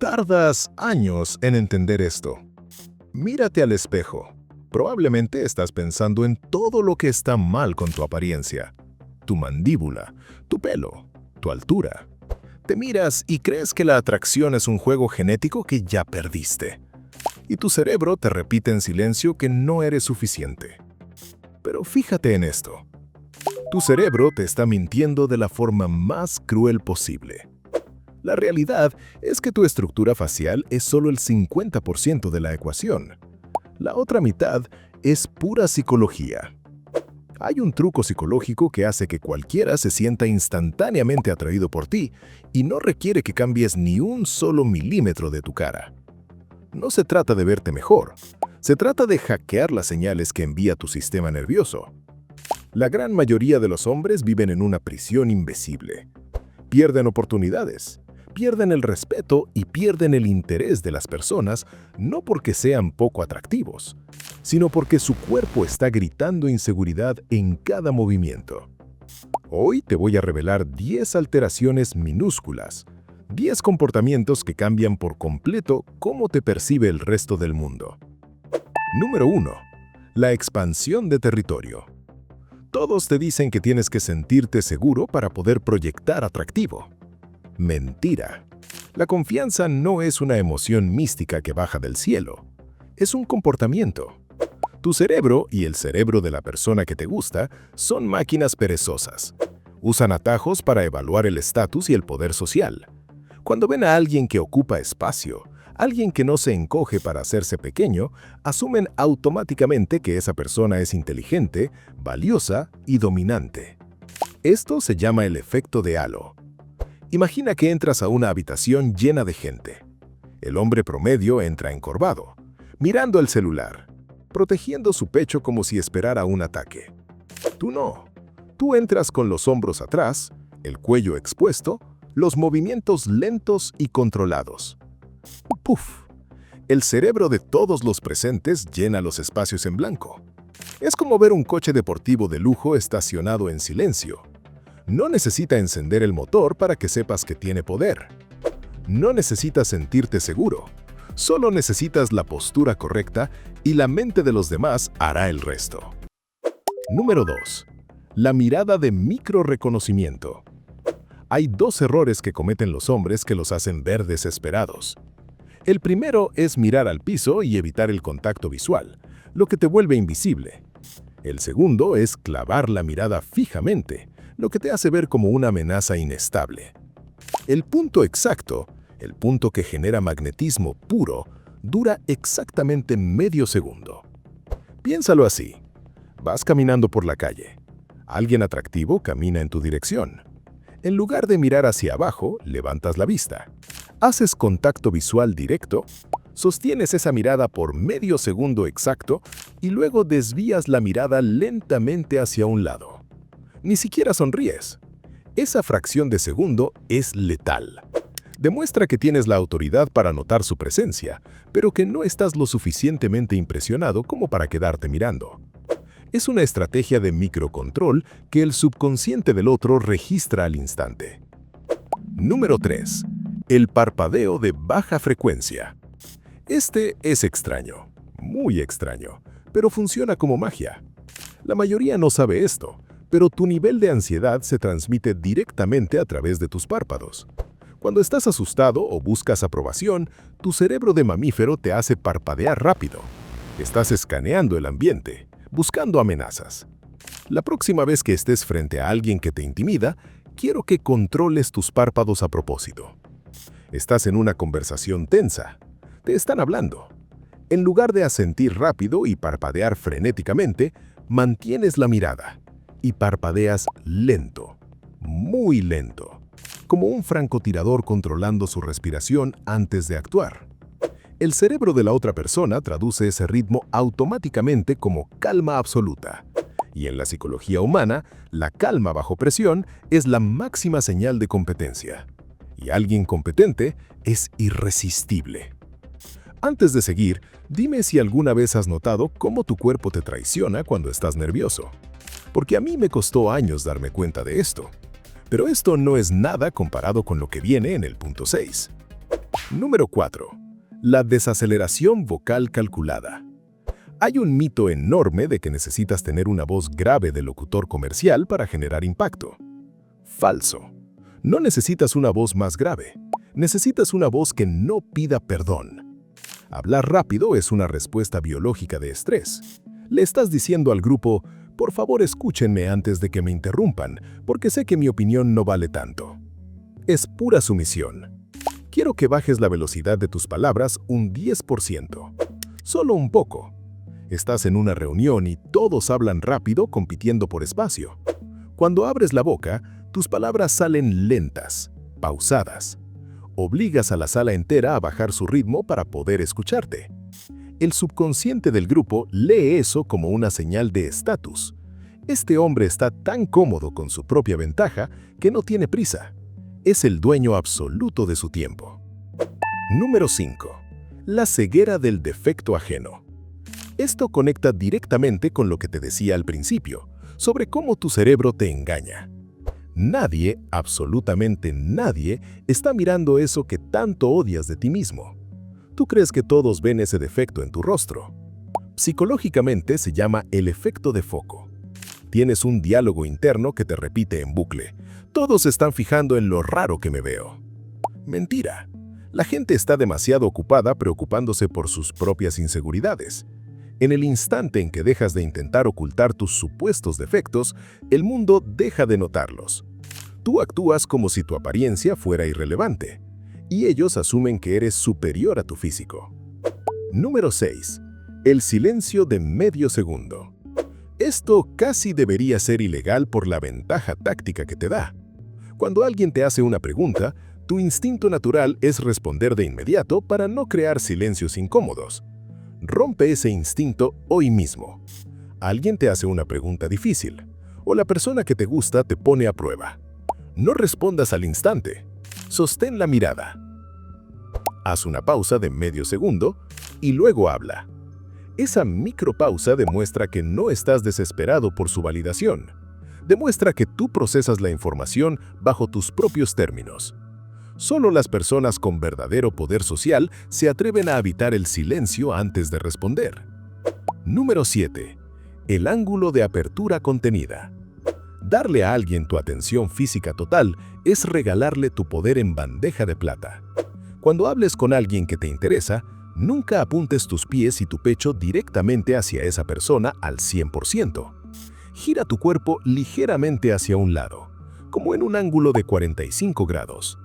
Tardas años en entender esto. Mírate al espejo. Probablemente estás pensando en todo lo que está mal con tu apariencia. Tu mandíbula, tu pelo, tu altura. Te miras y crees que la atracción es un juego genético que ya perdiste. Y tu cerebro te repite en silencio que no eres suficiente. Pero fíjate en esto. Tu cerebro te está mintiendo de la forma más cruel posible. La realidad es que tu estructura facial es solo el 50% de la ecuación. La otra mitad es pura psicología. Hay un truco psicológico que hace que cualquiera se sienta instantáneamente atraído por ti y no requiere que cambies ni un solo milímetro de tu cara. No se trata de verte mejor, se trata de hackear las señales que envía tu sistema nervioso. La gran mayoría de los hombres viven en una prisión invisible. Pierden oportunidades, pierden el respeto y pierden el interés de las personas no porque sean poco atractivos, sino porque su cuerpo está gritando inseguridad en cada movimiento. Hoy te voy a revelar 10 alteraciones minúsculas, 10 comportamientos que cambian por completo cómo te percibe el resto del mundo. Número 1. La expansión de territorio. Todos te dicen que tienes que sentirte seguro para poder proyectar atractivo. Mentira. La confianza no es una emoción mística que baja del cielo. Es un comportamiento. Tu cerebro y el cerebro de la persona que te gusta son máquinas perezosas. Usan atajos para evaluar el estatus y el poder social. Cuando ven a alguien que ocupa espacio, alguien que no se encoge para hacerse pequeño, asumen automáticamente que esa persona es inteligente, valiosa y dominante. Esto se llama el efecto de halo. Imagina que entras a una habitación llena de gente. El hombre promedio entra encorvado, mirando el celular, protegiendo su pecho como si esperara un ataque. Tú no. Tú entras con los hombros atrás, el cuello expuesto, los movimientos lentos y controlados. ¡Puf! El cerebro de todos los presentes llena los espacios en blanco. Es como ver un coche deportivo de lujo estacionado en silencio. No necesita encender el motor para que sepas que tiene poder. No necesitas sentirte seguro. Solo necesitas la postura correcta y la mente de los demás hará el resto. Número 2. La mirada de microrreconocimiento. Hay 2 errores que cometen los hombres que los hacen ver desesperados. El primero es mirar al piso y evitar el contacto visual, lo que te vuelve invisible. El segundo es clavar la mirada fijamente, lo que te hace ver como una amenaza inestable. El punto exacto, el punto que genera magnetismo puro, dura exactamente medio segundo. Piénsalo así. Vas caminando por la calle. Alguien atractivo camina en tu dirección. En lugar de mirar hacia abajo, levantas la vista. Haces contacto visual directo, sostienes esa mirada por medio segundo exacto y luego desvías la mirada lentamente hacia un lado. Ni siquiera sonríes. Esa fracción de segundo es letal. Demuestra que tienes la autoridad para notar su presencia, pero que no estás lo suficientemente impresionado como para quedarte mirando. Es una estrategia de microcontrol que el subconsciente del otro registra al instante. Número 3. El parpadeo de baja frecuencia. Este es extraño, muy extraño, pero funciona como magia. La mayoría no sabe esto, pero tu nivel de ansiedad se transmite directamente a través de tus párpados. Cuando estás asustado o buscas aprobación, tu cerebro de mamífero te hace parpadear rápido. Estás escaneando el ambiente, buscando amenazas. La próxima vez que estés frente a alguien que te intimida, quiero que controles tus párpados a propósito. Estás en una conversación tensa. Te están hablando. En lugar de asentir rápido y parpadear frenéticamente, mantienes la mirada y parpadeas lento, muy lento, como un francotirador controlando su respiración antes de actuar. El cerebro de la otra persona traduce ese ritmo automáticamente como calma absoluta. Y en la psicología humana, la calma bajo presión es la máxima señal de competencia. Y alguien competente es irresistible. Antes de seguir, dime si alguna vez has notado cómo tu cuerpo te traiciona cuando estás nervioso. Porque a mí me costó años darme cuenta de esto. Pero esto no es nada comparado con lo que viene en el punto 6. Número 4. La desaceleración vocal calculada. Hay un mito enorme de que necesitas tener una voz grave de locutor comercial para generar impacto. Falso. No necesitas una voz más grave. Necesitas una voz que no pida perdón. Hablar rápido es una respuesta biológica de estrés. Le estás diciendo al grupo, por favor escúchenme antes de que me interrumpan, porque sé que mi opinión no vale tanto. Es pura sumisión. Quiero que bajes la velocidad de tus palabras un 10%. Solo un poco. Estás en una reunión y todos hablan rápido compitiendo por espacio. Cuando abres la boca, tus palabras salen lentas, pausadas. Obligas a la sala entera a bajar su ritmo para poder escucharte. El subconsciente del grupo lee eso como una señal de estatus. Este hombre está tan cómodo con su propia ventaja que no tiene prisa. Es el dueño absoluto de su tiempo. Número 5. La ceguera del defecto ajeno. Esto conecta directamente con lo que te decía al principio, sobre cómo tu cerebro te engaña. Nadie, absolutamente nadie, está mirando eso que tanto odias de ti mismo. Tú crees que todos ven ese defecto en tu rostro. Psicológicamente se llama el efecto de foco. Tienes un diálogo interno que te repite en bucle. Todos se están fijando en lo raro que me veo. Mentira. La gente está demasiado ocupada preocupándose por sus propias inseguridades. En el instante en que dejas de intentar ocultar tus supuestos defectos, el mundo deja de notarlos. Tú actúas como si tu apariencia fuera irrelevante, y ellos asumen que eres superior a tu físico. Número 6. El silencio de medio segundo. Esto casi debería ser ilegal por la ventaja táctica que te da. Cuando alguien te hace una pregunta, tu instinto natural es responder de inmediato para no crear silencios incómodos. Rompe ese instinto hoy mismo. Alguien te hace una pregunta difícil, o la persona que te gusta te pone a prueba. No respondas al instante. Sostén la mirada. Haz una pausa de medio segundo y luego habla. Esa micropausa demuestra que no estás desesperado por su validación. Demuestra que tú procesas la información bajo tus propios términos. Solo las personas con verdadero poder social se atreven a habitar el silencio antes de responder. Número 7. El ángulo de apertura contenida. Darle a alguien tu atención física total es regalarle tu poder en bandeja de plata. Cuando hables con alguien que te interesa, nunca apuntes tus pies y tu pecho directamente hacia esa persona al 100%. Gira tu cuerpo ligeramente hacia un lado, como en un ángulo de 45 grados.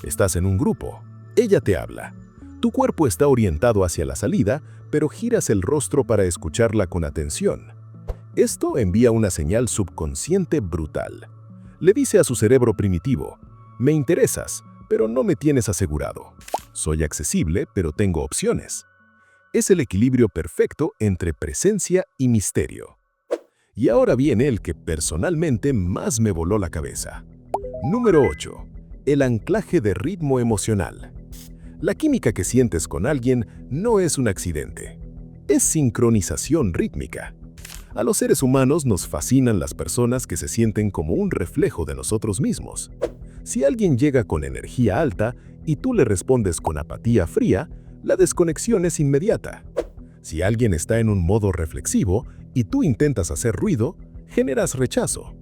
Estás en un grupo. Ella te habla. Tu cuerpo está orientado hacia la salida, pero giras el rostro para escucharla con atención. Esto envía una señal subconsciente brutal. Le dice a su cerebro primitivo, me interesas, pero no me tienes asegurado. Soy accesible, pero tengo opciones. Es el equilibrio perfecto entre presencia y misterio. Y ahora viene el que personalmente más me voló la cabeza. Número 8. El anclaje de ritmo emocional. La química que sientes con alguien no es un accidente. Es sincronización rítmica. A los seres humanos nos fascinan las personas que se sienten como un reflejo de nosotros mismos. Si alguien llega con energía alta y tú le respondes con apatía fría, la desconexión es inmediata. Si alguien está en un modo reflexivo y tú intentas hacer ruido, generas rechazo.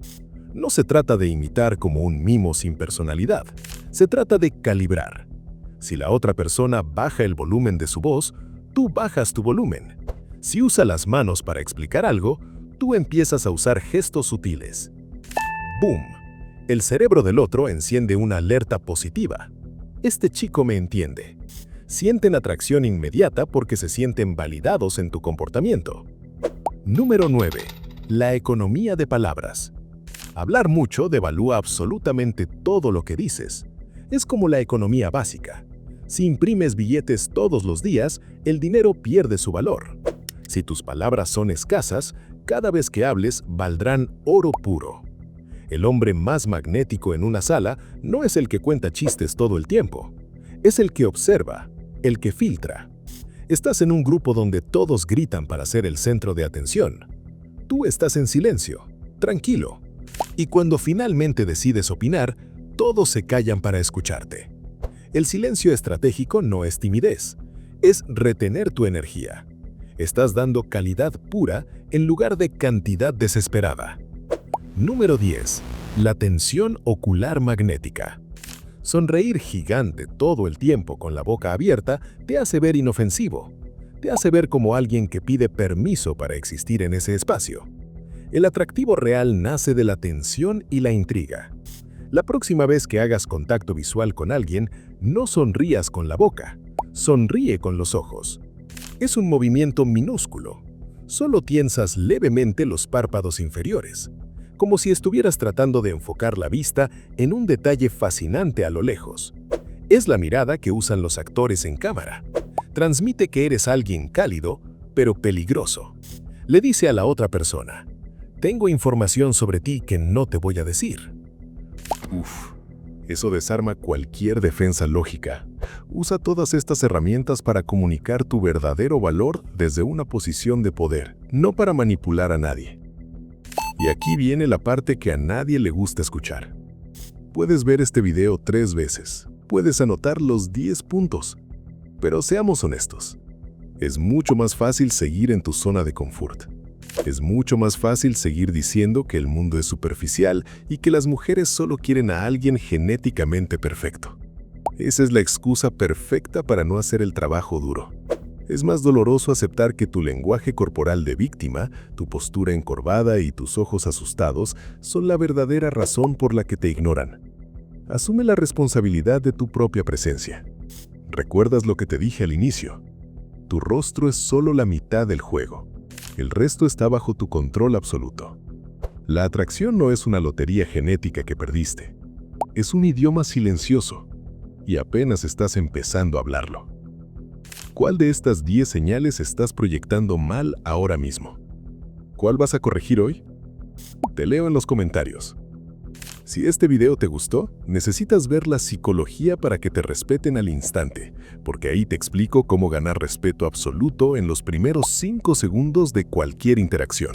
No se trata de imitar como un mimo sin personalidad, se trata de calibrar. Si la otra persona baja el volumen de su voz, tú bajas tu volumen. Si usa las manos para explicar algo, tú empiezas a usar gestos sutiles. ¡Boom! El cerebro del otro enciende una alerta positiva. Este chico me entiende. Sienten atracción inmediata porque se sienten validados en tu comportamiento. Número 9. La economía de palabras. Hablar mucho devalúa absolutamente todo lo que dices. Es como la economía básica. Si imprimes billetes todos los días, el dinero pierde su valor. Si tus palabras son escasas, cada vez que hables valdrán oro puro. El hombre más magnético en una sala no es el que cuenta chistes todo el tiempo. Es el que observa, el que filtra. Estás en un grupo donde todos gritan para ser el centro de atención. Tú estás en silencio, tranquilo. Y cuando finalmente decides opinar, todos se callan para escucharte. El silencio estratégico no es timidez, es retener tu energía. Estás dando calidad pura en lugar de cantidad desesperada. Número 10. La tensión ocular magnética. Sonreír gigante todo el tiempo con la boca abierta te hace ver inofensivo. Te hace ver como alguien que pide permiso para existir en ese espacio. El atractivo real nace de la tensión y la intriga. La próxima vez que hagas contacto visual con alguien, no sonrías con la boca, sonríe con los ojos. Es un movimiento minúsculo. Solo tiensas levemente los párpados inferiores, como si estuvieras tratando de enfocar la vista en un detalle fascinante a lo lejos. Es la mirada que usan los actores en cámara. Transmite que eres alguien cálido, pero peligroso. Le dice a la otra persona: tengo información sobre ti que no te voy a decir. Eso desarma cualquier defensa lógica. Usa todas estas herramientas para comunicar tu verdadero valor desde una posición de poder, no para manipular a nadie. Y aquí viene la parte que a nadie le gusta escuchar. Puedes ver este video 3 veces, puedes anotar los 10 puntos, pero seamos honestos. Es mucho más fácil seguir en tu zona de confort. Es mucho más fácil seguir diciendo que el mundo es superficial y que las mujeres solo quieren a alguien genéticamente perfecto. Esa es la excusa perfecta para no hacer el trabajo duro. Es más doloroso aceptar que tu lenguaje corporal de víctima, tu postura encorvada y tus ojos asustados son la verdadera razón por la que te ignoran. Asume la responsabilidad de tu propia presencia. ¿Recuerdas lo que te dije al inicio? Tu rostro es solo la mitad del juego. El resto está bajo tu control absoluto. La atracción no es una lotería genética que perdiste. Es un idioma silencioso y apenas estás empezando a hablarlo. ¿Cuál de estas 10 señales estás proyectando mal ahora mismo? ¿Cuál vas a corregir hoy? Te leo en los comentarios. Si este video te gustó, necesitas ver la psicología para que te respeten al instante, porque ahí te explico cómo ganar respeto absoluto en los primeros 5 segundos de cualquier interacción.